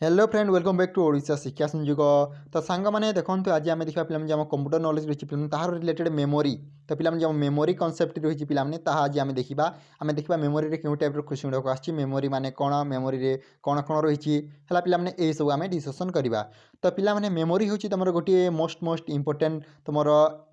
Hello friend welcome back to Odisha Shiksha Sanyog. तो सांग मैंने देखो आज आम देखा पे कंप्यूटर नॉलेज रही पे तार रिलेटेड मेमोरी। तो पे मेमोरी कॉन्सेप्ट रही पे आज आम देखा मेमोरी क्यों टाइप क्वेश्चन गुड़ाक आसी मेमोरी माने कौन मेमोरी कौन कौन रही है पे यही सब आम डिस्कसन करवा। तो पे मेमोरी हूँ तुम गोटे मोस्ट इंपोर्टेंट तुम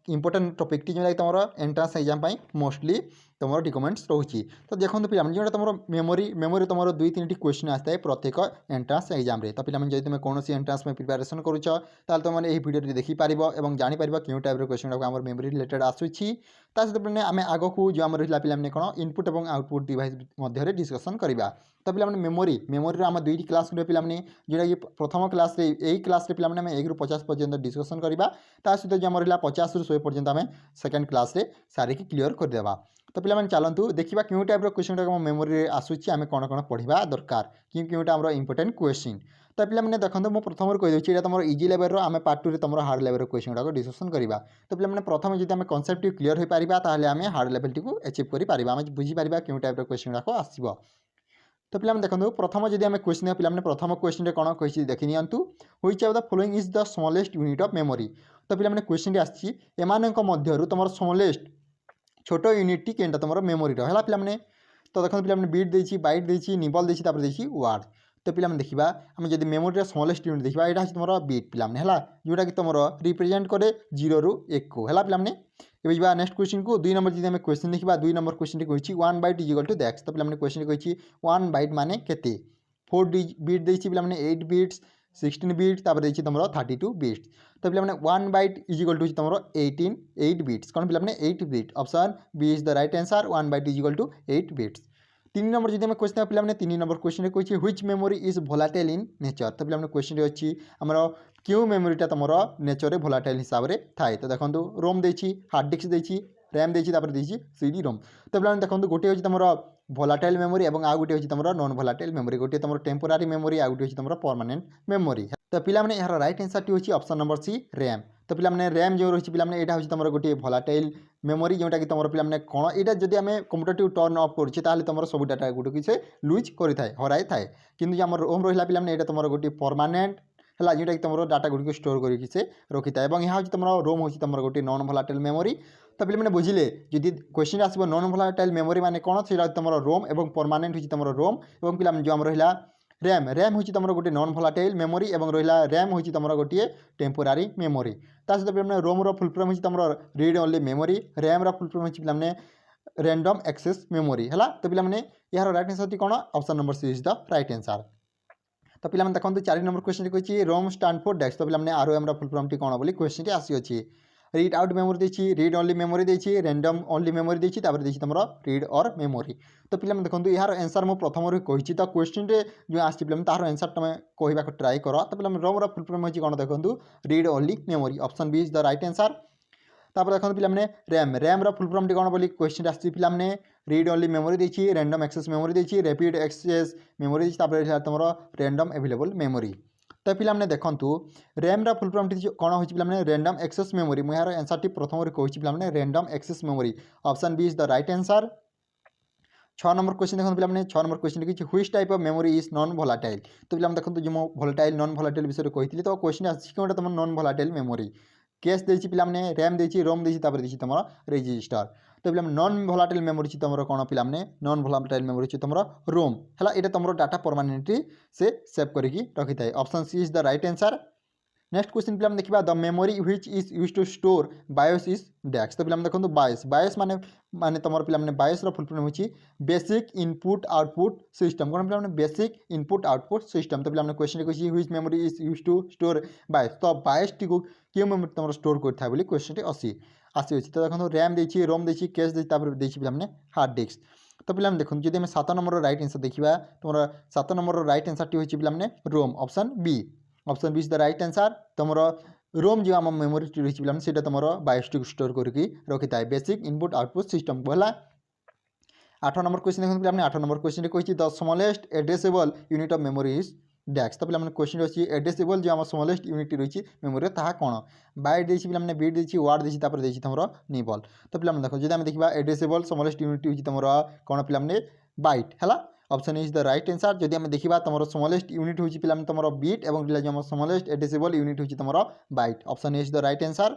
इंपोर्टेंट टॉपिक जो तुम एंट्रांस एग्जाम मोस्टली तुम रिकमेंड्स रोचे। तो देखो पे जो तुम मेमोरी मेमोरी तुम दुई तीन क्वेश्चन आसता है प्रत्येक एंट्रांस एग्जाम रे। तो पे जब तुम कौन एंट्रांस में प्रिपेरेसन करुच तुमने यही भिडियो देखिपार और जापर क्यों टाइप क्वेश्चन गुड़ाक आम मेमोरी रिलेटेड आसूसी। सहित आम आग को जो आम रहा पे कौन इनपुट और आउटपुट डिवाइस मध्य डिस्कसन करवा। तो पे मेमोरी मेमोरी आम दुईट क्लास पे जोटा कि प्रथम क्लास यही क्लास पे आम 1 ରୁ 50 पर्यंत डिस्कसन करवा। सहित जो आम रहा 50 ରୁ 100 पर्यंत आम सेकेंड क्लास सारिकी क्लीयर करदेवा। तो पे चलतु देखा क्यों टाइप क्वेश्चन गुड़ाक मेमोरी आसूसी आम कौन कौन पढ़ा दरकार क्योंटा आम इंपोर्टेंट क्वेश्चन। तो पे देखो मुझे प्रथम कहीदे ये तुम इजी लेवल आम पार्ट 2 तुम हार्ड लेवल क्वेश्चन गुड़ाक डिस्कसन करवा। तो पे प्रथम जब आम कन्सेप्ट क्लीयर हो पार आम हार्ड लेवल टी अचिव कर बुझीपार क्यों टाइप क्वेश्चन गुड़ाक आसो। तो पे देखो प्रथम जब आम क्वेश्चन पे प्रथम क्वेश्चन कौन कही देखी नियंतु which of the following is the smallest unit of memory. तो पे क्वेश्चन आसी तुम स्मॉलेस्ट छोट यूनिट केनटा तुम मेमोरी है पे। तो देखो पे बीट देती बाइट देती निबल देती वार्ड। तो पे देखा आम जब मेमोरी स्मॉलेस्ट यूनिट देखा यहाँ तुम बीट पे जोटा कि तुम रिप्रेजेंट करे 0 ରୁ 1 को है पे। ये नेक्स्ट क्वेश्चन को 2 नंबर जब क्वेश्चन देखा 2 नंबर क्वेश्चन कही 1 byte is equal to dash. तो पे क्वेश्चन कही 1 बाइट माने केते 4 बीट देती पे 8 बीट्स 16 बीट तुम 32 बीट्स। तो पे 1 बाइट इज इक्वल टू तुम 8 बीट्स कौन पे 8 bit option B is the right answer 1 byte is equal to 8 bits. 3 number जब क्वेश्चन पे 3 नंबर क्वेश्चन कही which memory is volatile in nature. तो पे क्वेश्चन अच्छी आमर क्यों मेमोरीटा तुम नेचर भोलाटाइल हिसाब से थाए। तो देखो रोम देती हार्ड डिस्क देती रैम देती सीडी रोम। तो पे देखो गोटे हूँ तुम भोलाटाइल मेमोरी और आउ गोटे तुम नॉन भोलाटाइल मेमोरी गोटे तुम टेम्पोरारी मेमोरी आउ गोटे तुम परमानेंट मेमोरी। तो पे यार राइट आंसर टी हूँ ऑप्शन नंबर सी रैम। तो पे रैम जो रही पे यहाँ हूँ तुम गोटे भोलाटाइल मेमोरी जोटा कि तुम पे कौन यहाँ जब आम कंप्यूटर टर्न अफ करें तुम सब डाटा गुड़ से लुज कराए हराई थाए कि रोम रहा पे यहाँ तुम गोटे परमानेंट है जोटा कि तुम डाटा गुड़ स्टोर करके रखी था। और यहाँ हूँ तुम रोम हूँ तुम गोटे नॉन भोलाटाइल मेमोरी। तो पे बुझे जदि क्वेश्चन आसो नॉन भोलाटाइल मेमोरी माने कौन से तुम रोम और परमानेंट हूँ तुम रोम और पे जो आम रहा रैम रैम हूँ तुम गोटे नॉन भोलाटाइल मेमोरी और रहा रैम हूँ तुम गोटे टेम्पोरारी मेमोरी। सहित पे रोम फुल फॉर्म हूँ तुम read only memory RAM full form हूँ पे रैंडम एक्सेस मेमोरी है। तो पे यार राइट आंसर कौन option number C is the right answer. तो पे देखो 4 नंबर क्वेश्चन कही रोम स्टैंड फॉर डेस्क। तो पे आर एम फुल फॉर्म टी कौन बोली क्वेश्चन आसी रीड आउट मेमोरी देती रीड ओनली मेमोरी देती रैंडम ओनली मेमोरी देती तुम रीड और मेमोरी। तो पे देखो यार आंसर मुझे प्रथम कही तो क्वेश्चन जो आसी पे तार आंसर तुम कहवाक ट्राए कर। तो पे रोम फुल फॉर्म हो कौन देखो read only memory option B is the right answer. तापर देखो पे रैम रैम फुल फॉर्म टी कौन बोली क्वेश्चन आसी पे रीड ओनली मेमोरी देती रैंडम एक्सेस मेमोरी देती रैपिड एक्सेस मेमोरी देती तुम रैंडम अवेलेबल मेमोरी। तो पे देखूँ रैम फुल फॉर्म टी कौन हो पे रैंडम एक्सेस मेमोरी मुझे यार आंसर टी प्रथम कही पे random access memory option B is the right answer. 6 number question देखो पे 6 नंबर क्वेश्चन कि which type of memory is non volatile. तो पे देखो जो भोलाटाइल नॉन भोलाटाइल विषय कही तो क्वेश्चन आसी कौन तुम नॉन भोलाटाइल मेमोरी केस देती पे रैम देती रोम देती तुम रेजिस्टर। तो पे नॉन भोलाटाइल मेमोरी तुम कौन पे नॉन भोलाटाइल मेमोरी तुम रोम है यहाँ तुम डाटा परमानेंटली से सेव करके रखी था option C is the right answer. Next question पे देखा the memory which is use to store BIOS is dash. तो पे देखो बायोस बायोस माने माने तुम पे बायोस फुल फॉर्म हो बेसिक इनपुट आउटपुट सिस्टम कौन पे बेसिक इनपुट आउटपुट सिस्टम। तो पे क्वेश्चन कही which memory is use to store BIOS. तो बायोस टी को क्यों मेमोरी तुम स्टोर करता है क्वेश्चन आसी तो देखो रैम देती रोम देती केस देती पे हार्ड डिस्क। तो पे देखो जब आम 7 नंबर राइट आंसर देखा तुम 7 नंबर राइट आंसर टी हो पे ROM option B option B is the right answer. तुम रोम जो आम मेमोरी रही है तुम बायोस टी स्टोर करके रखी था बेसिक इनपुट आउटपुट सिस्टम को है। 8 नंबर क्वेश्चन देखो पे 8 नंबर क्वेश्चन कही the smallest addressable unit of memory is dash. तो पे क्वेश्चन अच्छी एड्रेसेबल जो आम स्मॉलेस्ट यूनिट रही मेमोरी ता कौन बाइट देती पे बीट देती वार्ड देती तुम निबल। तो पे देखो जब देखा एड्रेसेबल स्मॉलेस्ट यूनिट हूँ तुम कौन पे बाइट है option is the right answer. जदि आम देखा तुम स्मॉलेस्ट यूनिट होची पिला तुम बीट और स्मॉलेस्ट एडिसिबल यूनिट होची तुम byte. Option is the right answer.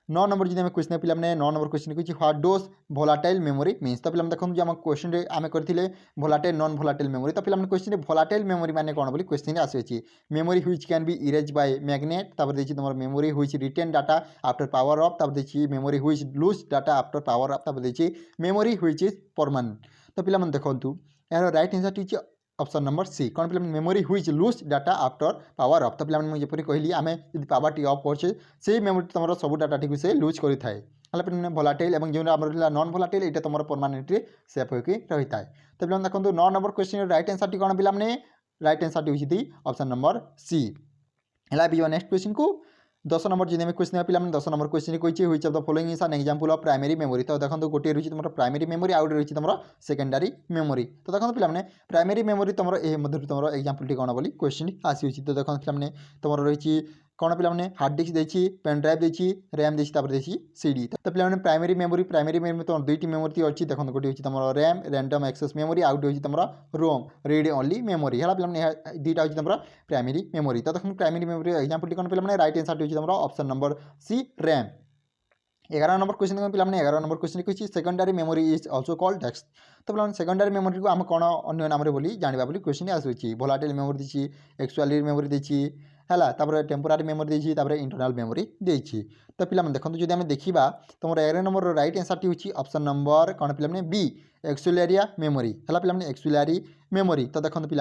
9 number जी क्वेश्चन पे 9 नंबर क्वेश्चन कहूँ what does volatile memory means. तो पे देखो जो आम क्वेश्चन आम करते भोलाटाइल नॉन भोलाटाइल मेमोरी। तो पे क्वेश्चन भोलाटाइल मेमोरी माने कौन बोली क्वेश्चन आसी memory which can be erase by magnet. तापर देखिए तुम memory which retain data after power off. तापर देखिए memory which lose data after power off. तापर देखिए मेमोरी व्हिच इज परमानेंट। तो पे देखो यार right answer option number C कौन पे memory which lose data after power off. तो पे जपरी कहली आम जब पावर टी ऑफ करे से मेमोरी तुम सब डाटा टी से लूज करें है भोलाटाइल और जो नॉन भोलाटाइल ये तुम परमानेंटली सेफ होकर रही है। तो पे देखो 9 नंबर क्वेश्चन राइट आंसर कौन पे राइट आंसर होती ऑप्शन नंबर सी है। नेक्स्ट क्वेश्चन को 10 नंबर जी क्वेश्चन पे 10 नंबर क्वेश्चन कही which of the following is an example of primary memory. तो देखो गोटे रही तुम प्राइमरी मेमोरी आउट रही तुम सेकेंडरी मेमोरी। तो देखो पे प्राइमरी मेमोरी तुम मध्य तुम एग्जांपल कौन बोली क्वेश्चन आसी। तो देखो पे तुम रही कौन पे हार्ड डिस्क देखी पेन ड्राइव देखी रैम देखी सीडी। तो पे प्राइमरी मेमोरी तुम दुईटी मेमोरी अच्छी देखो गोटे हूँ तुम रैम रैंडम एक्सेस मेमोरी आउट हूँ तुम रोम रीड ओनली मेमोरी है पे दुईटा हूँ तुम प्राइमरी मेमोरी। तो देखो प्राइमरी मेमोरी एग्जांपल कौन पे राइट आंसर हूँ तुम option number C RAM. 11 number question पे 11 नंबर क्वेश्चन कही secondary memory is also called dash. तो पे सेकेंडरी मेमोरी को आम कौन अन्य नाम बोली जानवा बोली क्वेश्चन आसूँ भोलाटाइल मेमोरी देखी एक्चुअली मेमोरी देखी है टेम्पोरारी मेमोरी देखी इंटरनल मेमोरी देखी। तो पे देखो जो आम देखा तुम 11 नंबर राइट आंसर हूँ ऑप्शन नंबर कौन पे बी एक्सुलेरिया मेमोरी है पे एक्सुलेरी मेमोरी। तो देखो पे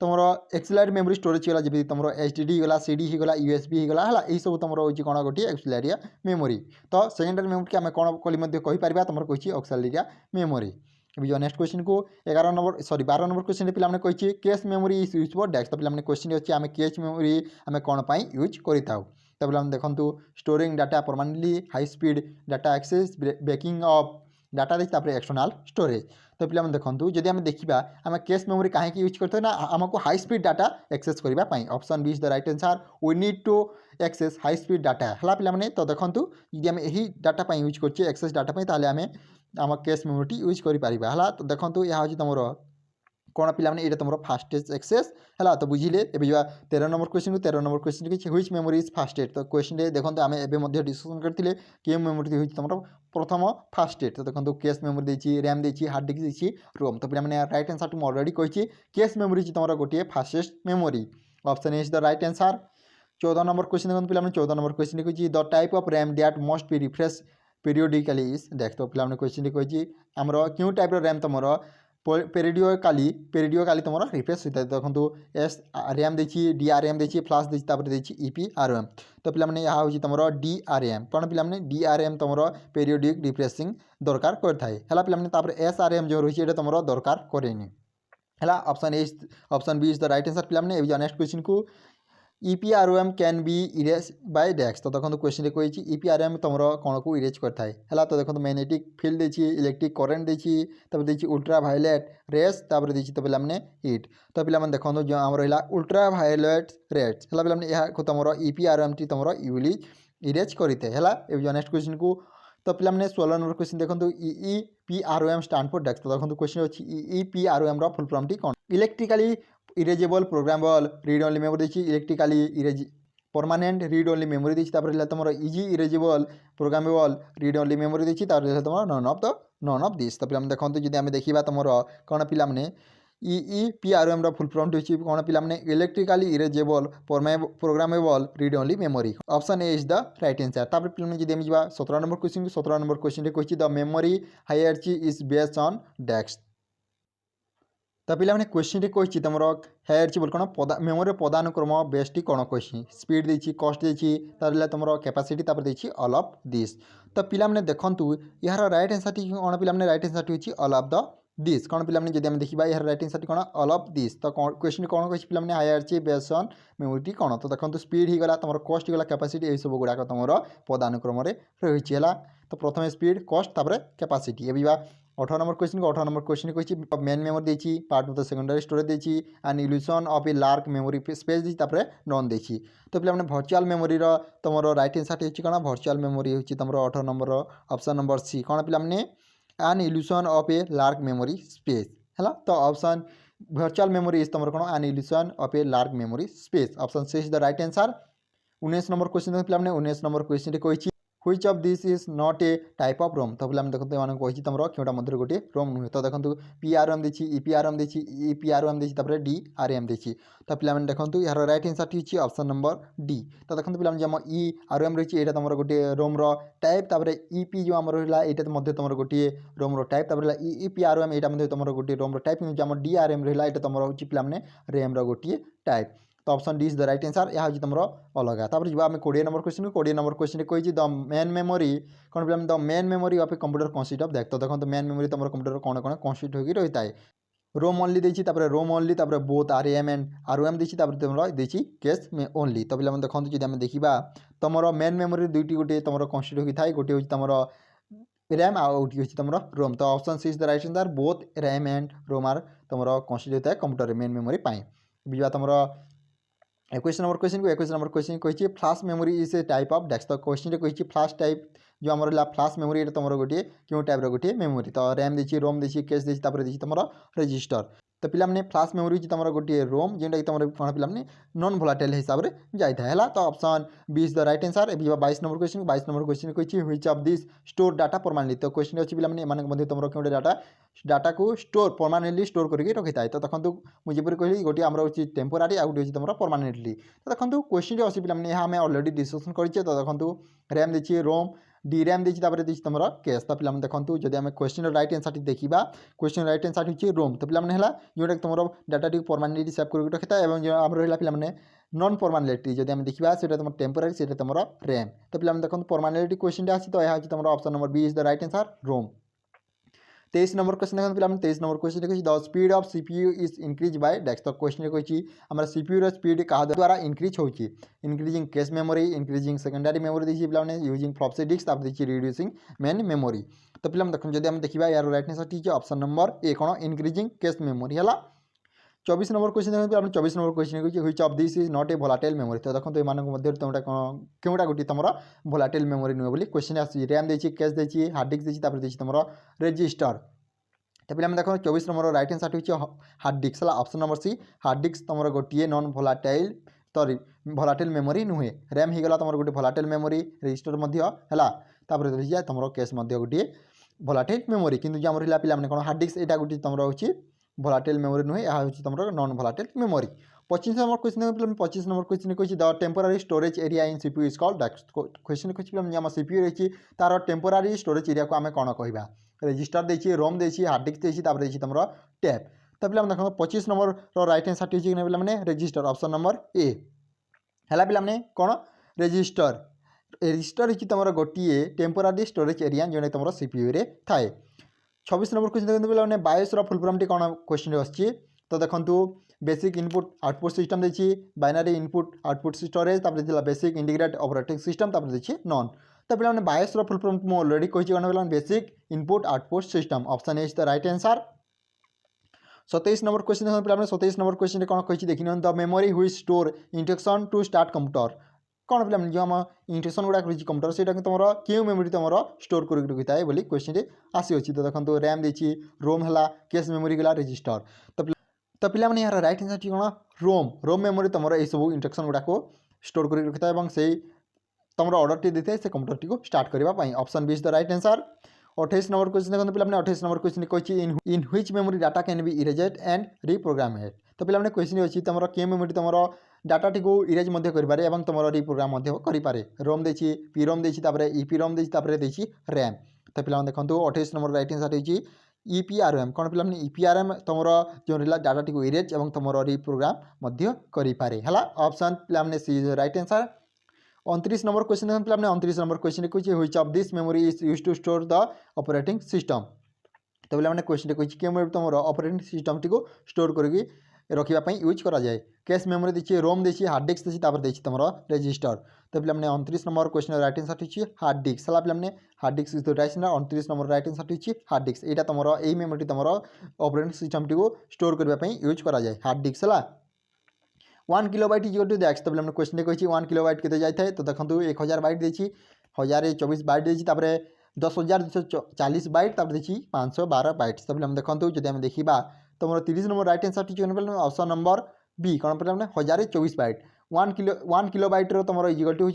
तुम एक्सुलेरी मेमोरी स्टोरेज गला जब तुम एचडीडी गला सीडी गला यूएसबी गला है यही सब तुम हो कौन गोटे एक्सुलेरिया मेमोरी। तो सेकेंडरी मेमोरी की आम कौन कहीपर तुम कही एक्सुलेरिया मेमोरी। अभी जो नेक्स्ट क्वेश्चन को 11 नंबर सॉरी 12 नंबर क्वेश्चन पे कही cache memory is use for dash. तो पे क्वेश्चन अच्छे आम कैश मेमोरी आम कौन यूज करें। तो पे देखो storing data permanently high speed data access backing of data देखिए एक्सटर्नाल स्टोरेज। तो पे देखो जदि आम देखा आम कैश मेमोरी कहीं यूज करते ना आमको हाई स्पीड डाटा एक्सेस करने option B is the right answer we need to access high speed data है पे। तो देखो जब आम यही डाटा यूज कर एक्सेस डाटा ताले आम आम कैश मेमोरी यूज कर। तो देखो यह हूँ तुम कौन पे ये तुम फास्टेस्ट एक्सेस है। तो बुझे ए 13 नंबर क्वेश्चन 13 नंबर क्वेश्चन कि व्हिच मेमोरी इज फास्टेस्ट। तो क्वेश्चन देखो आम एवं डिस्कसन करते कि मेमोरी हूँ तुम प्रथम फास्टेस्ट। तो देखो कैश मेमोरी देखी रैम देखी हार्ड डिस्क देखी रोम। तो पे राइट आंसर तुम अलरेडी कही कैश मेमोरी तुम गोटे fastest memory option is the right answer. 14 number question देखो पे 14 नंबर क्वेश्चन कही the type of RAM that must be refresh periodically is देख। तो पे क्वेश्चन कही आमर क्यों टाइप रैम तुम पेरिडिकली तुम रिफ्रेश होता है। देखो एस रैम देखी डी आर एम देखी फ्लाश देखी ईपी आर एम। तो पे यह हूँ तुम डी आर एम कौन पे डी आर एम तुम पेरियोडिक रिफ्रेशिंग दरकार करता है। एस आर एम जो रही है तुम दरकार करेनि है option B is the right answer. पे नेक्स्ट क्वेश्चन को EPROM can be erase by dash. तो देखो क्वेश्चन कही EPROM तुम कौन को इरेज करता है। तो देखो मैग्नेटिक फील्ड देखी इलेक्ट्रिक करेन्ट देखी देखिए उल्ट्रा भायोलेट रेस देखी। तो पे हिट। तो पे देखो जो आम रहा उल्ट्रा भायोलेट रेस है पे तुम EPROM टी तुम यूज इरेज करते है। नेक्स्ट क्वेश्चन को तो पे 16 नंबर क्वेश्चन देखो EEPROM स्टैंड फॉर डेस्क। तो देखो क्वेश्चन अच्छी EEPROM फुल फॉर्म टी कौन electrically erasable programmable read only memory देखी electrically erase permanent read only memory देखी तुम easy erasable programmable read only memory देखी तुम नन ऑफ दिस। तो पे देखो जो आम देखा तुम कौन पे EEPROM फुल फॉर्म कौन पे electrically erasable programmable read only memory option A is the right answer. पे जब 17 नंबर क्वेश्चन 17 नंबर क्वेश्चन कही the memory hierarchy is based on dash. तो पे क्वेश्चन कही तुम हायरार्ची बोल कौन मेमोरी पदानुक्रम बेस्ट कौन कही स्पीड देखी कस्ट देखी तुम कैपेसिटी देखी ऑल ऑफ दिस। तो पे देखूँ यार राइट आंसर कौन पे राइट आंसर हूँ ऑल ऑफ द दिस कौन पे जब आम देखा यार राइट आंसर कौन ऑल ऑफ दिस। तो क्वेश्चन कौन कही पे हायरार्ची बेस्ड ऑन मेमोरी कौन। तो देखो स्पीड ही गला तुम कस्ट गला कैपेसिटी यही सब गुड़ाक तुम पदानुक्रम रही है। तो प्रथम स्पीड कस्ट कैपेसिटी। अभी 18 नंबर क्वेश्चन को 18 नंबर क्वेश्चन कही मेन मेमोरी देखी part of the secondary storage देखी and illusion of a large memory space देखी नन देखी। तो पे वर्चुअल मेमोरी तुम राइट आंसर हूँ कौन वर्चुअल मेमोरी हूँ तुम 18 नंबर ऑप्शन नंबर सी कौन पे an illusion of a large memory space है। तो ऑप्शन वर्चुअल मेमोरी इज तुम कौन an illusion of a large memory space. Option C is the right answer. 19 number question पे 19 number question कही which of this is not a type of ROM. तो पे देखते M कही तुम क्योंटा मध्य गोटे रोम नुहे। तो देखो PRM देखी EPRM देखी EPRM देखी DRM देखी। तो पे देखो यार राइट आंसर होती ऑप्शन नंबर डी। तो देखो पे जब ERM रही है तुम गोटे रोम टाइप EP जो आम रहा है ये तुम गोटे रोम टाइप EPRM यहाँ तुम गोटे रोम टाइप कि DRM रहा है तुम हूँ पे रैम गोटे टाइप। तो option D is the right answer. यह हूँ तुम अलग। तापर जी आम 20 नंबर क्वेश्चन 20 नंबर क्वेश्चन कही द मेन मेमोरी कौन पे the main memory of a computer consist of देख। तो देखो मेन मेमोरी तुम कंप्यूटर कौन कौन कंसिस्ट होगी रही है रोम ओनली देखी ROM only both RAM and ROM देखी तुम देखी केस में ओनली। तो पे देखो जब देखा तुम मेन मेमोरी दुईटी गोटे तुम कंसिस्ट होता है गोटे हूँ तुम रैम आउट हूँ तुम रोम। तो option C is the right answer both RAM and ROM are तुम कंसिस्ट होता है कंप्यूटर मेन मेमोरी बीजा तुम 21 नंबर क्वेश्चन को 21 नंबर क्वेश्चन कही flush memory is a type of desk. तो क्वेश्चन कही फ्लाश टाइप जो आम रहा फ्लाश मेमोरी ये तुम गोटे क्यों टाइप गोटे मेमोरी। तो रैम देखिए रोम देखिए केस देखिए देखिए तुम रजिस्टर। तो पे फ्लाश मेमोरी तुम गोटे रोम जोटा कि तुम कौन पे नॉन भोलाटाइल हिसाब से जाता है। तो option B is the right answer. ए 22 नंबर क्वेश्चन 22 नंबर क्वेश्चन कही which of this store data permanently. तो क्वेश्चन अच्छी पे तुम क्यों डाटा को स्टोर परमानेंटली स्टोर करके रखी था। तो देखो मुझे कहली गोटे आम हूँ टेम्पोरारी आउ गोटे तुम परमानेंटली। तो देखो क्वेश्चन अच्छी पे आम अलरेडी डिस्कसन करें। तो देखो रैम देखिए रोम DRAM देखिए देखिए तुम केस। तो पे देखो जब आम क्वेश्चन राइट आंसर देखा क्वेश्चन राइट आंसर हूँ रोम। तो पे जोटा तुम डाटा टी परमानेंटली सेव कर रखी था और जो आम रहा पे नॉन परमानेंटली जब आम देखा से तुम टेम्पोरारी से तुम रैम। तो पे देखो परमानेंटली क्वेश्चन आसी। तो यह तुम option number B is the right answer ROM. 23 number question देखते पे 23 नंबर क्वेश्चन कही the speed of CPU is increase by dash. तो क्वेश्चन कही आम CPU स्पीड क्या द्वारा इंक्रीज होची increasing cache memory increasing secondary memory देखिए पे यूजिंग फ्लॉपी डिस्क देखिए रिड्यूसिंग मेन मेमोरी। तो पे देखो जब आम देखा यार राइट आंसर ठीक है ऑप्शन नंबर ए कौन इंक्रीजिंग कैश मेमोरी है। 24 नंबर क्वेश्चन देखते पे 24 नंबर क्वेश्चन कही which of this is not A volatile memory. तो देखो ये तुमटा कौन क्योंटा गोटे तुम भोलाटाइल मेमोरी नुहे बोली क्वेश्चन आसी रैम देखिए कैश देखिए हार्ड डिस्क देखिए तुम रजिस्टर। तो पे देखो 24 नंबर राइट आंसर हूँ हार्ड डिस्क है option number C hard disk तुम गोटे non volatile sorry volatile memory नुहे रैम हो गला तुम गोटे भोलाटाइल मेमोरी रजिस्टर है तुम कैश गोटे भोलाटाइल मेमोरी किंतु जो आम रहा पे कौन हार्ड डिस्क यहाँ गोटे तुम हूँ भोलाटाइल मेमोरी नुहे यह हूँ तुम non volatile memory. 25 number question 25 number question कही the temporary storage area in CPU is called dash. Question कही आम CPU रही तार टेम्पोरारी स्टोरेज एरिया को आम कौन कह रजिस्टर देखिए रोम देखिए हार्ड डिस्क देखिए तुम टैप। तो पे देखो 25 नंबर राइट आंसर पे रजिस्टर ऑप्शन नंबर ए है पे कौन रजिस्टर रजिस्टर हो तुम गोटे टेम्पोरारी स्टोरेज एरिया जो तुम CPU रे थाए। 26 नंबर क्वेश्चन देखते पे बायोस फुल फॉर्म टी कौन क्वेश्चन आसी। तो देखो बेसिक इनपुट आउटपुट सिस्टम देखिए binary input output storage basic integrated operating system देखिए नॉन। तो पे बायोस फुल फॉर्म मुझे अलरेडी कही कौन basic input output system option is the right answer. 27 number question देखते पे 27 नंबर क्वेश्चन कौन कही देखिए द मेमोरी हुई store instruction to start computer कौन पे जो आम इंस्ट्रक्शन गुड़ा रही कंप्यूटर से तुम क्यों मेमोरी तुम स्टोर कर रखी था बोली क्वेश्चन आसी। तो देखो रैम देखिए रोम है कैश मेमोरी गला रजिस्टर। तो पे यार राइट आंसर कौन रोम रोम मेमोरी तुम ये सब इंस्ट्रक्शन गुड़ाक स्टोर कर रखी था से तुम ऑर्डर टी देते से कंप्यूटर टी को स्टार्ट करने option B is the right answer. 28 number question देखते पे 28 नंबर क्वेश्चन कही in which memory data can be erased and reprogrammed. तो पे क्वेश्चन अच्छी तुम क्यों मेमोरी तुम डाटा टी को इरेज करें और तुम रिप्रोग्राम करें रोम देखिए पीरोम देखिए EPROM देखिए रैम। तो पे देखो 28 नंबर राइट आंसर हो EPRM कौन पे EPRM तुम जो रहा डाटा टी को इरेज और तुम रिप्रोग्राम करें है ऑप्शन पे C is right answer. 29 number question देखते पे 29 नंबर क्वेश्चन कही which of this memory is use to store the operating system. तो पे क्वेश्चन कही क्यों मेमोरी तुम ऑपरेटिंग सिस्टम टी को स्टोर करके रखापी यूज करा जाए कैश मेमोरी देखिए रोम देखिए हार्ड डिस्क देखिए तुम रजिस्टर। तो पे 29 नंबर क्वेश्चन राइट आंसर हो हार्ड डिस्क है पे hard disk is the right answer 29 number right answer हो हार्ड डिस्क यहाँ तुम यही मेमोरी तुम ऑपरेटिंग सिस्टम टी को स्टोर करने यूज करा जाए हार्ड डिस्क है 1 किलोबाइट इज टू दैक्स। तो पे क्वेश्चन कही 1 किलोबाइट के जाए तो देखो 1000 बाइट देखिए 1024 बाइट देखिए 10,240 बाइट देखिए 512 बाइट। तो पे देखो जब देखा तुम 30 नंबर राइट आंसर टी पे ऑप्शन नंबर बी कौन पे 1024 बाइट 1 किलोबाइट तुम इजिकल टू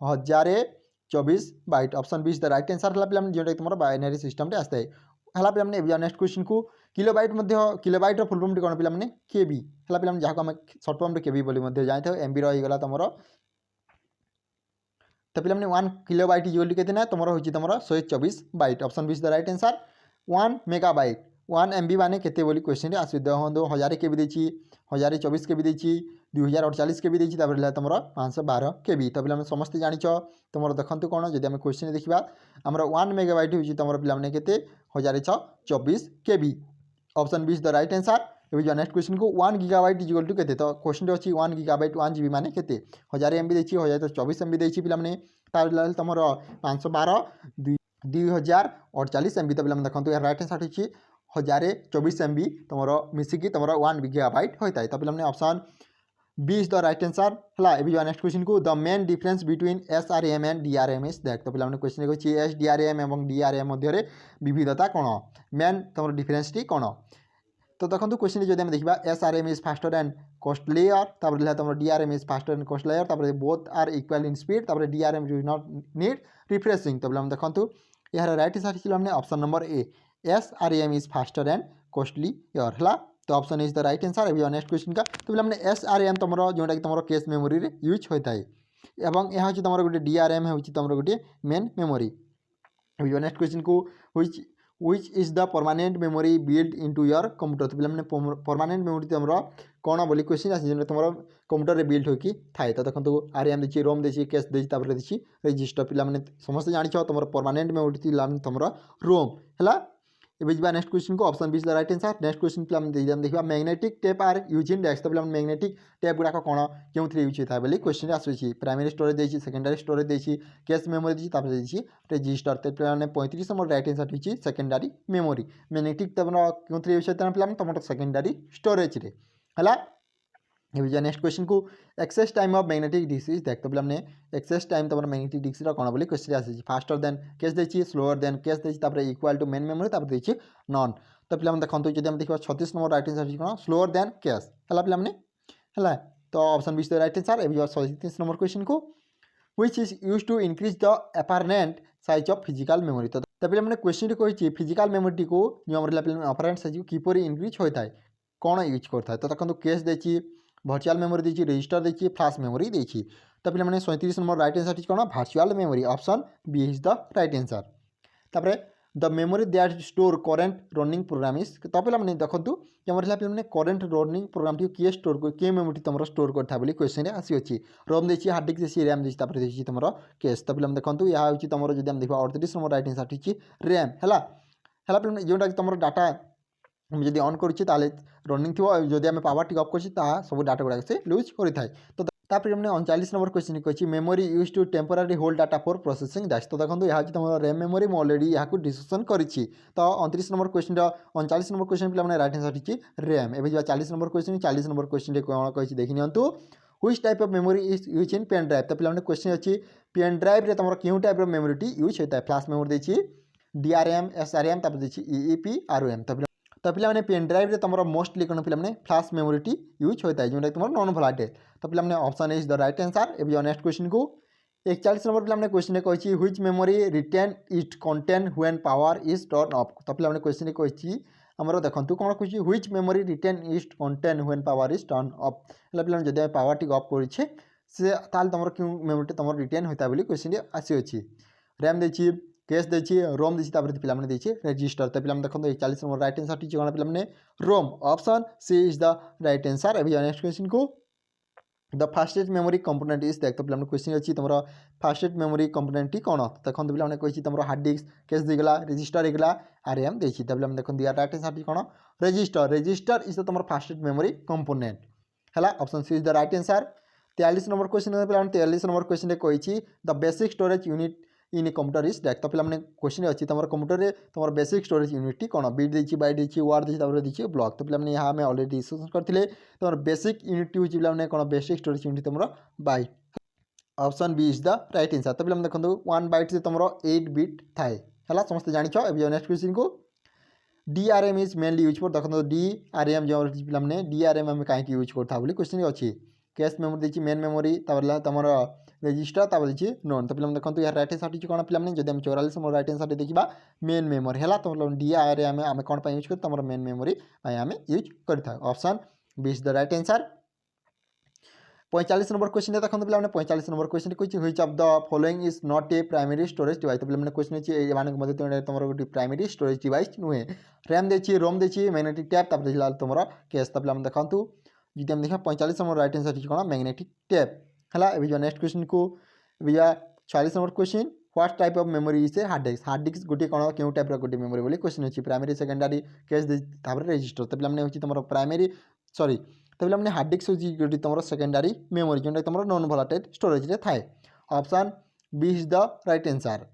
हो 1024 byte option B is the right answer है जोटा तुम बाइनरी सिस्टम आसता है पे नेक्स्ट क्वेश्चन को किलोबाइट फुल फॉर्म कौन पे केबी है पे जहाँ आम सर्ट फॉर्म केबी बोली जानी था एमबी रहीगला तुम तो पे 1 किलोबाइट इजिकल टू के तुम हो तुम 124 byte option B is the right answer 1 megabyte 1 MB माने केते बोली क्वेश्चन आस देखो 1000 के भी 1024 के भी 2048 के भी तुम 512 के भी तो पे समस्ते जाच तुम देखो कौन जब आम क्वेश्चन देखा आमर 1 मेगाबाइट हो तुम पे के 1024 के भी option B is the right answer जो नेक्स्ट क्वेश्चन को 1 गीगाबाइट इजिकल टू के तो क्वेश्चन अच्छी 1 गीगाबाइट 1 GB माने केते 1000 MB 1024 MB पे तुम 512 2048 MB तो पे देखो यार राइट आंसर होची 1024 MB तुम मिसिकी तुम 1 गीगाबाइट होता है तो पे option B is the right answer है जो नेक्स्ट क्वेश्चन को the main difference between SRAM and DRAM is देख तो पे क्वेश्चन को SDRAM और DRAM मध्य विविधता कौन मेन तुम डिफरेंस टी कौन तो देखो क्वेश्चन जो देखा SRAM is faster and costlier तुम DRAM is faster and costlier both are equal in speed DRAM do not need refreshing तो देखो यार राइट आंसर हमने option number A SRAM is faster and costlier है तो option is the right answer अभी next question का तो पे हमने SRAM तुम जोटा कि तुम केस मेमोरी रे यूज होता है एवं यह हूँ तुम गोटे DRAM हूँ तुम गोटे मेन मेमोरी अभी नेक्स्ट क्वेश्चन को which is the permanent memory built into your computer तो पे परमानेंट मेमोरी तुम कौन बोली क्वेश्चन आस तुम कंप्यूटर में बिल्ड होकी थाए तो देखो RAM देखिए रोम देखिए कैश देखिए रजिस्टर पे समस्त जान तुम परमानेंट मेमोरी तुम रोम है एवं नेक्स्ट क्वेश्चन को option B is the right answer next question पे देखा magnetic tape are use in dash तो मैग्नेटिक टेप गुड़ाक कौन क्यों यूज होता है बोली क्वेश्चन आसूसी प्राइमरी स्टोरेज देखिए सेकेंडरी स्टोरेज देखिए कैश मेमोरी देखिए रजिस्टर तो पे 35 नंबर राइट आंसर होती सेकेंडरी मेमोरी मैग्नेटिक तुम क्यों यूज होता है तुम सेकेंडरी स्टोरेज है ये नेक्स्ट क्वेश्चन को access time of magnetic disk देख तो पे एक्सेस टाइम तुम मैग्नेटिक डिस्क कौन बोली क्वेश्चन आसी फास्टर देन कैश देखिए स्लोअर देन कैश देखिए इक्वल टू मेन मेमोरी देखिए नॉन तो पे देखो जब हम देखा 36 नंबर राइट आंसर कौन स्लोअर देन कैश है पे तो option B the right answer एवं 37 नंबर क्वेश्चन को which is used to increase the apparent size of physical memory तो पे क्वेश्चन कही फिजिकल मेमोरी को जो अपरेंट साइज किपर इनक्रीज होता है कौन यूज करता है तो देखो कैश देखिए वर्चुअल मेमोरी देखिए रजिस्टर देखिए फ्लैश मेमोरी देखिए तो पे 37 नंबर राइट आंसर कौन virtual memory option B is the right answer तापर the memory that store current running program is तो पे देखो पे करेंट रनिंग प्रोग्राम किए स्टोर किए मेमोरी तुम स्टोर करता बोली क्वेश्चन आसी रोम देखिए हार्ड डिस्क देखिए रैम देखिए तुम केस तो पे देखो यह हूँ तुम जब देखा 38 नंबर राइट आंसर रैम है जोटा तुम डाटा जब ऑन करें रनिंग थी जदि आम पावर टी अफ कर सब डाटा गुड़ा से लूज कर तो तापर हमने 39 नंबर क्वेश्चन कही memory use to temporary hold data for processing dash तो देखो यह तुम रैम मेमोरी मुझे अलरेडी यहाँ डिस्कसन करी तो 29 नंबर क्वेश्चन 39 नंबर क्वेश्चन पे राइट आंसर होती रैम एवं 40 नंबर क्वेश्चन 40 नंबर क्वेश्चन कौन कही देखी नियंतु which type of memory is use in pen drive तो पे क्वेश्चन अच्छी पेन ड्राइव तुम क्यों टाइप मेमोरी यूज होता है फ्लैश मेमोरी देखिए DRAM SRAM देखिए EEP ROM तो पे पेन ड्राइव रे तुम मोस्टली कौन पे फ्लैश मेमोरी यूज होता है जोटा तुम नॉन भोलाटाइल तो पे option is the right answer एवं नेक्स्ट क्वेश्चन को 41 नंबर पे क्वेश्चन कही which memory retain it content when power is turn off तो पे क्वेश्चन कही आमर देखो कौन कही which memory retain it content when power is turn off है जब पावर टी अफ कर तुम क्यों मेमोरी तुम रिटेन होता है क्वेश्चन आसी रैम देखिए कैश देखिए रोम देखिए पे देखिए रजिस्टर तो पे देखो 41 नंबर राइट आंसर टी कौन पे ROM option C is the right answer एवं नेक्स्ट क्वेश्चन को the fastest memory component is देख तो पे क्वेश्चन अच्छी तुम फास्टेस्ट मेमोरी कंपोनेंट टी कौन देखो पे कही तुम हार्ड डिस्क कैश देगला रजिस्टर होगा RAM देखिए तो पे देखो राइट आंसर टी कौन रजिस्टर इज द तुम फास्टेस्ट मेमोरी कंपोनेंट है option C is the right answer 43 number question 43 number question कही the basic storage unit in computer is dash तो पे क्वेश्चन अच्छी तुम कंप्यूटर में तुम बेसिक स्टोरेज यूनिट कौन बिट देखिए बाइट देखिए वार्ड देखिए देखिए ब्लॉक तो पे यहाँ आम अलरेडी डिस्कसन करते तुम बेसिक यूनिट हूँ पे कौन बेसिक स्टोरेज यूनिट तुम byte option B is the right answer तो पे देखो 1 बाइट से तुम 8 बिट थाए है समस्त जान नेक्स्ट क्वेश्चन को DRM is mainly use for देखो DRM जो पे DRM आम कहीं यूज करता बोली क्वेश्चन अच्छी कैश मेमोरी देखिए मेन मेमोरी तुम रेजिस्टर देखिए नोन तो पे देखो यार रईट आंसर कौन पे जब हम 44 नंबर रईट आंसर देखा मेन मेमोरी है तो DRM आम कौन यूज कर तुम मेन मेमोरी आम यूज करता option B is the right answer 45 number question देखो पे 45 नंबर क्वेश्चन कही which of the following is not a primary storage device तो पे क्वेश्चन अच्छे तुम गोटे प्राइमरी स्टोरेज डिवाइस नुहे रैम देखिए रोम देखिए मैग्नेटिक टैप तुम केस तो पे देखो जी हम देखा 45 नंबर रईट आंसर कौन मैग्नेटिक टैप है जो नेक्स्ट क्वेश्चन को भैया 46 number question what type of memory is a hard disk गोटे कौन क्यों टाइप गोटे मेमोरी बोली क्वेश्चन अच्छी प्राइमरी सेकेंडरी केस रेजिस्टर तो पे तुम प्राइमरी सॉरी तो पे हार्ड डिस्क हूँ तुम सेकेंडरी मेमोरी जो तुम नॉन भोलाटाइल स्टोरेज रे थाए option B is the right answer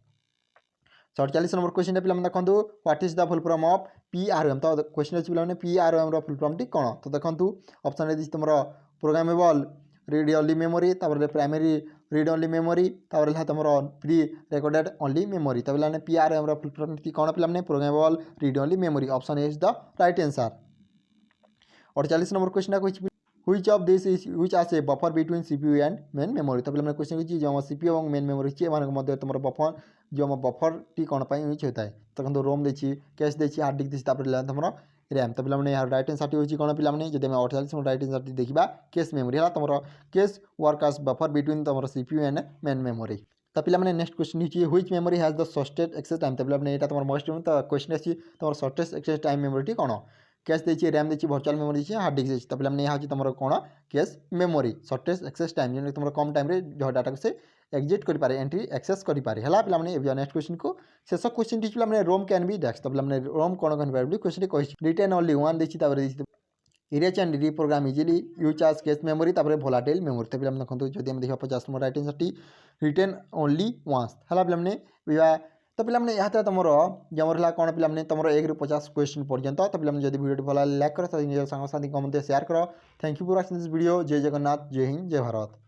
47 number question पे देखो what is the full form of PRM तो क्वेश्चन अच्छी पे PRM फुल फॉर्म टी कौन तो देखो ऑप्शन दी तुम programmable read only memory primary read only memory तुम प्री रिकॉर्डेड ओनली मेमोरी तो पे PRM फुल फॉर्म टी कौन पे programmable read only memory option is the right answer 48 number question कही which of this is which as a buffer between CPU and main memory तो पे question कि जो CPU और मेन मेमोरी अच्छी तुम बफर जो बफर टी कौन यूज होता है तो देखो रोम देखिए कैश देखिए हार्ड डिस्क देखिए तुम रैम तो पे यार रईट आंसर हूँ कौन पे जब 48 रईट आंसर देखा केस मेमोरी है तुम cache work as buffer between तुम CPU एंड मेन मेमोरी तो पे नेक्स्ट क्वेश्चन होची which memory has the shortest access time तो पे यहाँ तुम मोस्ट तो क्वेश्चन अच्छी तुम शॉर्टेस्ट एक्सेस टाइम मेमोरी कौन कैश देखिए रैम देखिए वर्चुअल मेमोरी देखिए हार्ड डिस्क देखिए तो पे यहाँ तुम कौन cache memory shortest access time जो तुम कम टाइम जो डाटा को से एग्जिट करें एंट्री एक्सेस करें है पे नेक्स्ट क्वेश्चन को शेष क्वेश्चन पे रोम कैन बी डेस्क तो पे रोम कौन कह पारे क्वेश्चन कही रिटेन ओनली वन देखिए erase and reprogram easily use as case memory volatile memory तो पे देखो जो देखा 50 नंबर रईट आंसर टी रिटेन ओनली वन्स है पे तो पे यहाँ तुम जमर है कौन पे तुम 1 ରୁ 50 क्वेश्चन पर्यंत तो पे जब वीडियो भल लाइक कर निज सांग साथी कमेंट शेयर कर thank you for watching this video जय जगन्नाथ जय हिंद जय भारत।